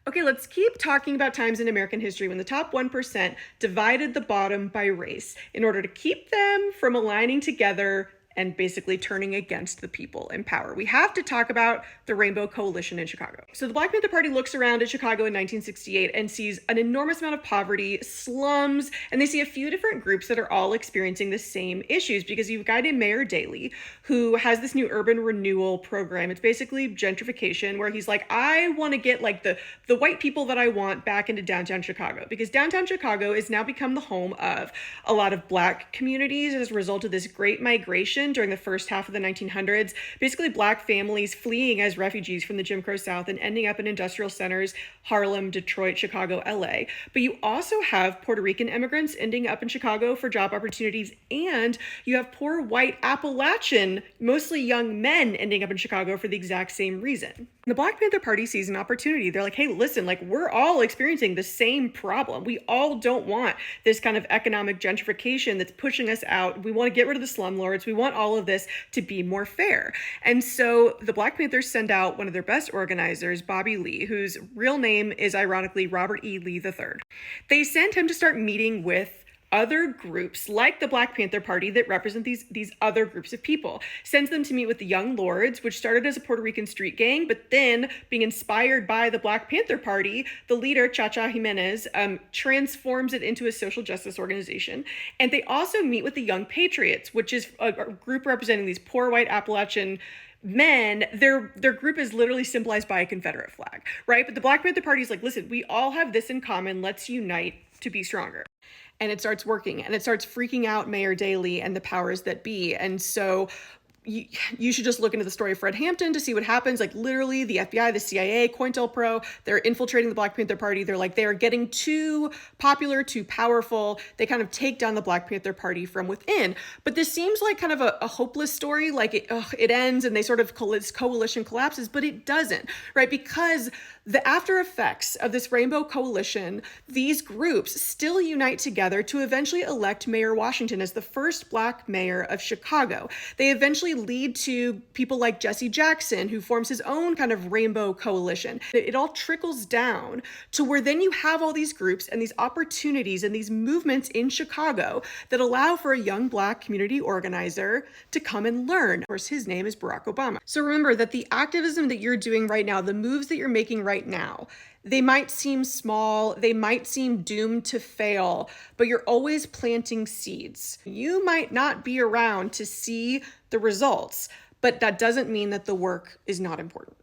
Okay, let's keep talking about times in American history when the top 1% divided the bottom by race in order to keep them from aligning together and basically turning against the people in power. We have to talk about the Rainbow Coalition in Chicago. So the Black Panther Party looks around at Chicago in 1968 and sees an enormous amount of poverty, slums, and they see a few different groups that are all experiencing the same issues because you've got a Mayor Daley who has this new urban renewal program. It's basically gentrification where he's like, I want to get like the white people that I want back into downtown Chicago because downtown Chicago has now become the home of a lot of Black communities as a result of this great migration during the first half of the 1900s. Basically, Black families fleeing as refugees from the Jim Crow South and ending up in industrial centers, Harlem, Detroit, Chicago, LA. But you also have Puerto Rican immigrants ending up in Chicago for job opportunities, and you have poor white Appalachian, mostly young men, ending up in Chicago for the exact same reason. The Black Panther Party sees an opportunity. They're like, hey, listen, like we're all experiencing the same problem. We all don't want this kind of economic gentrification that's pushing us out. We want to get rid of the slumlords. We want all of this to be more fair. And so the Black Panthers send out one of their best organizers, Bobby Lee, whose real name is ironically Robert E. Lee III. They send him to start meeting with other groups like the Black Panther Party that represent these other groups of people, sends them to meet with the Young Lords, which started as a Puerto Rican street gang, but then being inspired by the Black Panther Party, the leader, Chacha Jimenez, transforms it into a social justice organization. And they also meet with the Young Patriots, which is a group representing these poor white Appalachian men. Their group is literally symbolized by a Confederate flag, right? But the Black Panther Party is like, listen, we all have this in common. Let's unite to be stronger. And it starts working, and it starts freaking out Mayor Daley and the powers that be. And so you should just look into the story of Fred Hampton to see what happens. Like literally the FBI, the CIA, COINTELPRO, they're infiltrating the Black Panther Party. They're like, they are getting too popular, too powerful. They kind of take down the Black Panther Party from within. But this seems like kind of a hopeless story. Like it ends and they sort of, this coalition collapses, but it doesn't, right? Because the after effects of this Rainbow Coalition, these groups still unite together to eventually elect Mayor Washington as the first Black mayor of Chicago. They eventually lead to people like Jesse Jackson, who forms his own kind of Rainbow Coalition. It all trickles down to where then you have all these groups and these opportunities and these movements in Chicago that allow for a young Black community organizer to come and learn. Of course, his name is Barack Obama. So remember that the activism that you're doing right now, the moves that you're making right now, they might seem small, they might seem doomed to fail, but you're always planting seeds. You might not be around to see the results, but that doesn't mean that the work is not important.